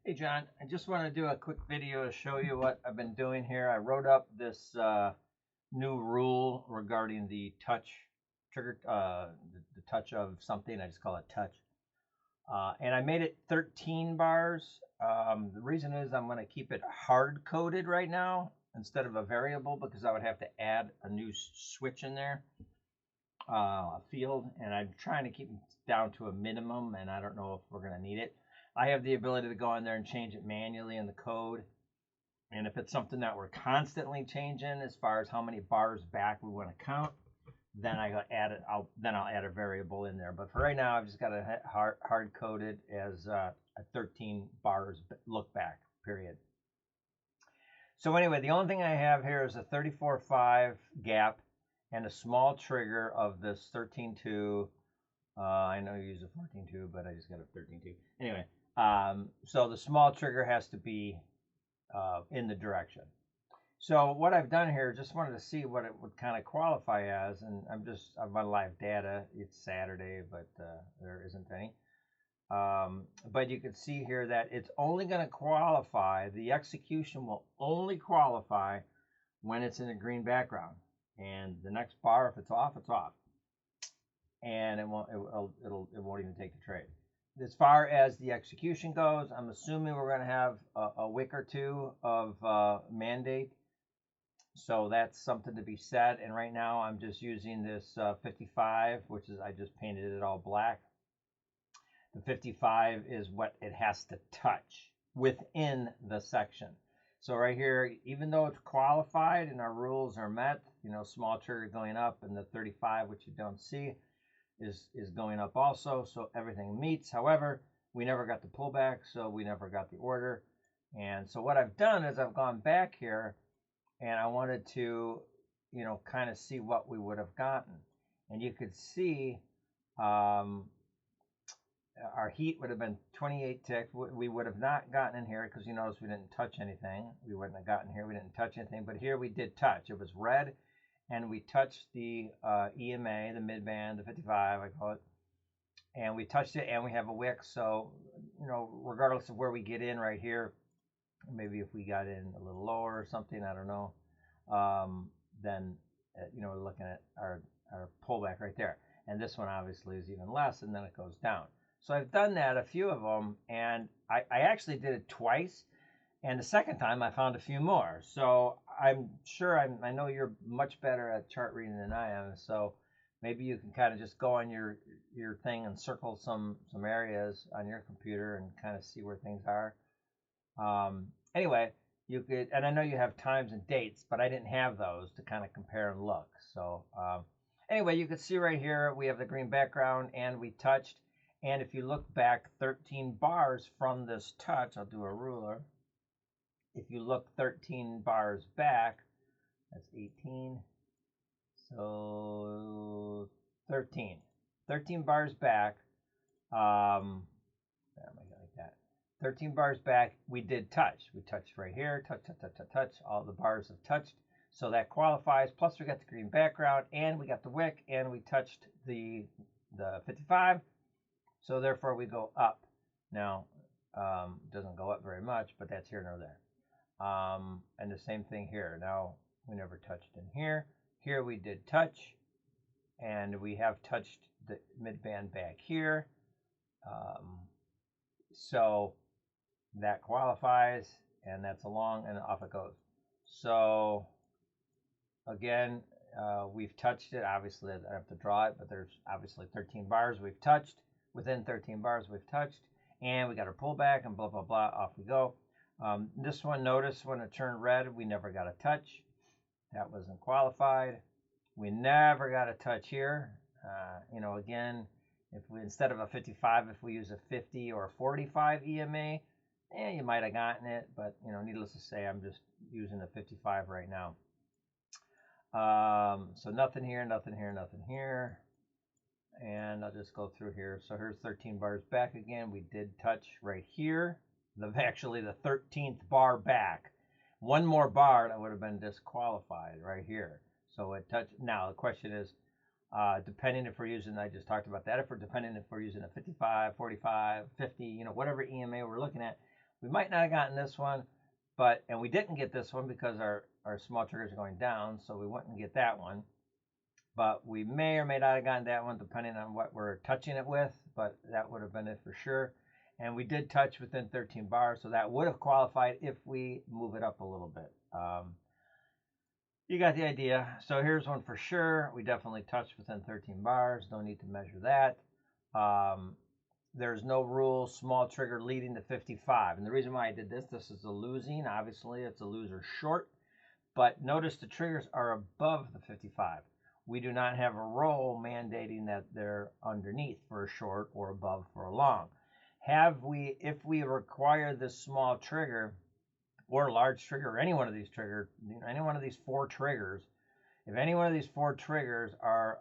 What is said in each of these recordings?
Hey John, I just want to do a quick video to show you what I've been doing here. I wrote up this new rule regarding the touch trigger, the touch of something. I just call it touch, and I made it 13 bars. The reason is I'm going to keep it hard coded right now instead of a variable because I would have to add a new switch in there, a field, and I'm trying to keep it down to a minimum, and I don't know if we're going to need it. I have the ability to go in there and change it manually in the code. And if it's something that we're constantly changing as far as how many bars back we want to count, then I'll add a variable in there. But for right now, I've just got it hard coded as a 13 bars look back period. So anyway, the only thing I have here is a 34.5 gap and a small trigger of this 13.2. I know you use a 14.2, but I just got a 13.2. Anyway, so the small trigger has to be in the direction. So what I've done here, just wanted to see what it would kind of qualify as, and I'm on live data. It's Saturday, but there isn't any. But you can see here that it's only going to qualify, the execution will only qualify when it's in a green background. And the next bar, if it's off, it's off. And it won't even take the trade. As far as the execution goes, I'm assuming we're going to have a wick or two of mandate. So that's something to be said. And right now I'm just using this 55, which is, I just painted it all black. The 55 is what it has to touch within the section. So right here, even though it's qualified and our rules are met, you know, small trigger going up, and the 35, which you don't see, is going up also, so everything meets. However, we never got the pullback, so we never got the order. And so what I've done is I've gone back here and I wanted to, you know, kind of see what we would have gotten. And you could see our heat would have been 28 ticks. We would have not gotten in here because you notice we didn't touch anything. We wouldn't have gotten here. We didn't touch anything, but here we did touch. It was red, and we touched the EMA, the midband, the 55, I call it, and we touched it, and we have a wick. So, you know, regardless of where we get in right here, maybe if we got in a little lower or something, I don't know, then, you know, we're looking at our pullback right there. And this one obviously is even less, and then it goes down. So I've done that, a few of them, and I actually did it twice. And the second time I found a few more. So I'm sure, I know you're much better at chart reading than I am. So maybe you can kind of just go on your thing and circle some areas on your computer and kind of see where things are. Anyway, you could, and I know you have times and dates, but I didn't have those to kind of compare and look. So anyway, you can see right here, we have the green background and we touched. And if you look back 13 bars from this touch, I'll do a ruler. If you look 13 bars back, that's 18. So 13. 13 bars back. Like that. 13 bars back, we did touch. We touched right here. Touch, touch, touch, touch, touch. All the bars have touched. So that qualifies. Plus we got the green background, and we got the wick, and we touched the 55. So therefore we go up. Now, doesn't go up very much, but that's here nor there. And the same thing here. Now, we never touched in here. Here we did touch, and we have touched the midband back here. So that qualifies, and that's along, and off it goes. So again, we've touched it. Obviously, I have to draw it, but there's obviously 13 bars we've touched. Within 13 bars we've touched, and we got our pullback, and blah, blah, blah, off we go. This one, notice when it turned red, we never got a touch. That wasn't qualified. We never got a touch here. You know, again, if we, instead of a 55, if we use a 50 or a 45 EMA, you might have gotten it, but, you know, needless to say, I'm just using a 55 right now. So nothing here, nothing here, nothing here. And I'll just go through here. So here's 13 bars back again. We did touch right here. Actually the 13th bar back. One more bar that would have been disqualified right here. So it touched. Now the question is, depending if we're using, I just talked about that, depending if we're using a 55, 45, 50, you know, whatever EMA we're looking at, We might not have gotten this one, and we didn't get this one because our small triggers are going down, so we wouldn't get that one. But we may or may not have gotten that one depending on what we're touching it with, but that would have been it for sure. And we did touch within 13 bars, so that would have qualified if we move it up a little bit. You got the idea. So here's one for sure. We definitely touched within 13 bars. Don't need to measure that. There's no rule, small trigger leading to 55. And the reason why I did this is a losing. Obviously, it's a loser short. But notice the triggers are above the 55. We do not have a rule mandating that they're underneath for a short or above for a long. If we require this small trigger or large trigger or any one of these triggers, any one of these four triggers, if any one of these four triggers are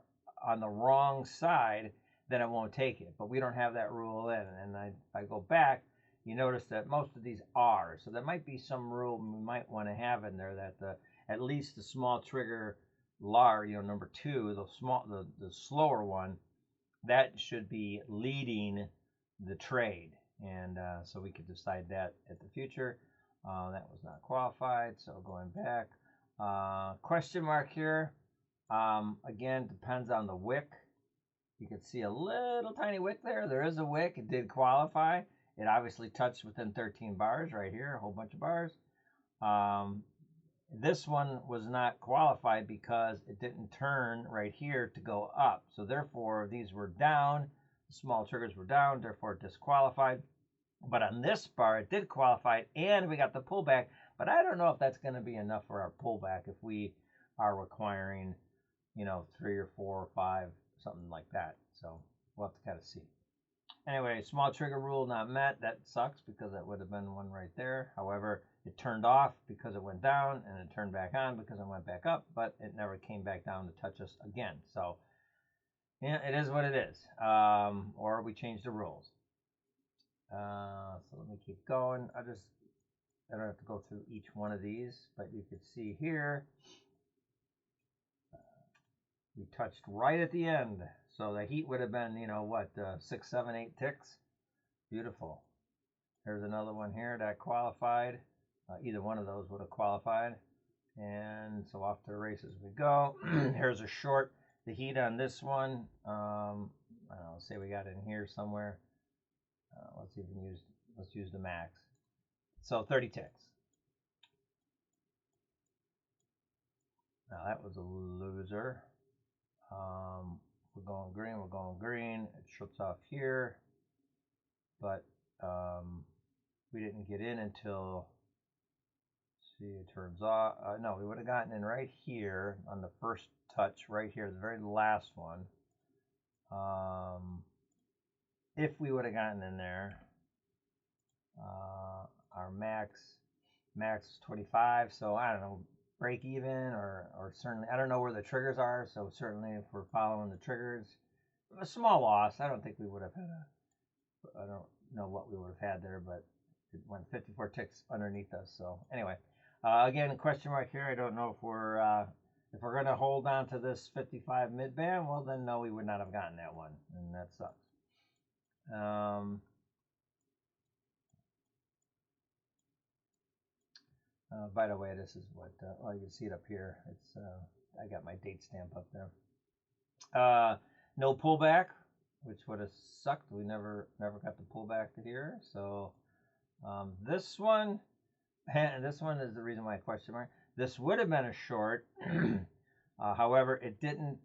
on the wrong side, then it won't take it. But we don't have that rule in. And I go back, you notice that most of these are. So there might be some rule we might want to have in there that at least the small trigger large, number 2, the slower one, that should be leading the trade. And so we could decide that at the future. That was not qualified, so going back. Question mark here. Again, depends on the wick. You can see a little tiny wick there. There is a wick. It did qualify. It obviously touched within 13 bars right here, a whole bunch of bars. This one was not qualified because it didn't turn right here to go up. So therefore, these were down. The small triggers were down, therefore disqualified. But on this bar, it did qualify, and we got the pullback. But I don't know if that's going to be enough for our pullback if we are requiring, 3 or 4 or 5, something like that. So we'll have to kind of see. Anyway, small trigger rule not met. That sucks because that would have been one right there. However, it turned off because it went down, and it turned back on because it went back up, but it never came back down to touch us again. So, yeah, it is what it is. Or we changed the rules. So let me keep going. I don't have to go through each one of these, but you can see here, we touched right at the end. So the heat would have been, 6, 7, 8 ticks. Beautiful. There's another one here that qualified. Either one of those would have qualified. And so off to the races we go. Here's a short. The heat on this one, I don't know, say we got it in here somewhere. Let's use the max. So 30 ticks. Now that was a loser. We're going green. It shuts off here, but we didn't get in until, see, it turns off. No, we would have gotten in right here on the first touch, right here, the very last one. If we would have gotten in there, our max is 25, so I don't know, break even or certainly, I don't know where the triggers are, so certainly if we're following the triggers, a small loss. I don't think we would have had I don't know what we would have had there, but it went 54 ticks underneath us. So anyway, again, question mark here. I don't know if we're going to hold on to this 55 mid band. Well, then no, we would not have gotten that one, and that sucks. By the way, this is what, you can see it up here. It's I got my date stamp up there. No pullback, which would have sucked. We never got the pullback here. So this one is the reason why question mark. This would have been a short. However, it didn't,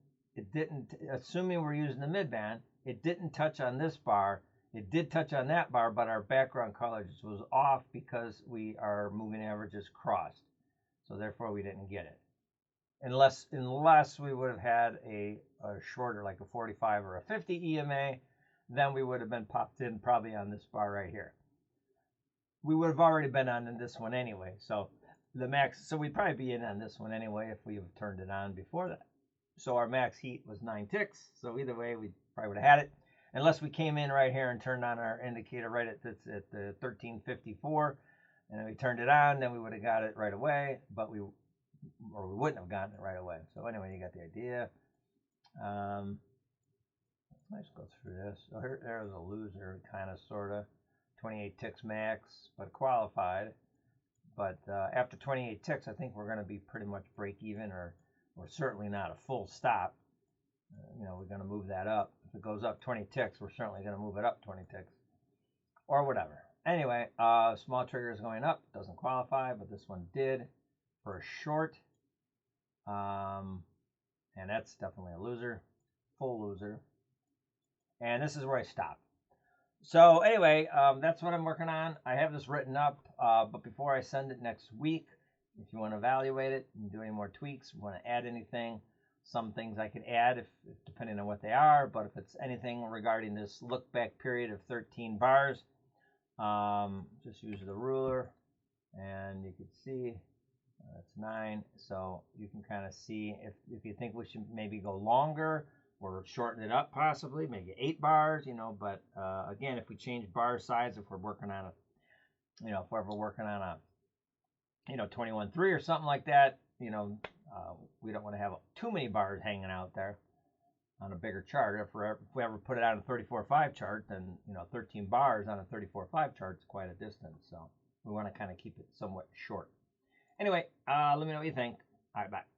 assuming we're using the mid band, it didn't touch on this bar. It did touch on that bar, but our background color just was off because our moving averages crossed. So therefore we didn't get it. Unless we would have had a shorter, like a 45 or a 50 EMA, then we would have been popped in probably on this bar right here. We would have already been on in this one anyway. So the max, so we'd probably be in on this one anyway if we have turned it on before that. So our max heat was 9 ticks. So either way, we probably would have had it. Unless we came in right here and turned on our indicator right at the 1354, and we turned it on, then we would have got it right away, but we wouldn't have gotten it right away. So anyway, you got the idea. Let's go through this. So there's a loser, kind of, sort of. 28 ticks max, but qualified. But after 28 ticks, I think we're going to be pretty much break even, or certainly not a full stop. You know, we're going to move that up. If it goes up 20 ticks, we're certainly going to move it up 20 ticks, or whatever. Anyway, small trigger is going up. Doesn't qualify, but this one did for a short. And that's definitely a loser, full loser. And this is where I stop. So anyway, that's what I'm working on. I have this written up, but before I send it next week, if you want to evaluate it and do any more tweaks, want to add anything, some things I could add if depending on what they are, but if it's anything regarding this look back period of 13 bars, just use the ruler and you can see that's 9. So you can kind of see if you think we should maybe go longer or shorten it up possibly, maybe 8 bars, you know, but again, if we change bar size, if we're working on a, you know, if we're ever working on a, you know, 21.3 or something like that, you know, we don't want to have too many bars hanging out there on a bigger chart. If we ever put it on a 34.5 chart, then, you know, 13 bars on a 34.5 chart is quite a distance. So we want to kind of keep it somewhat short. Anyway, let me know what you think. All right, bye.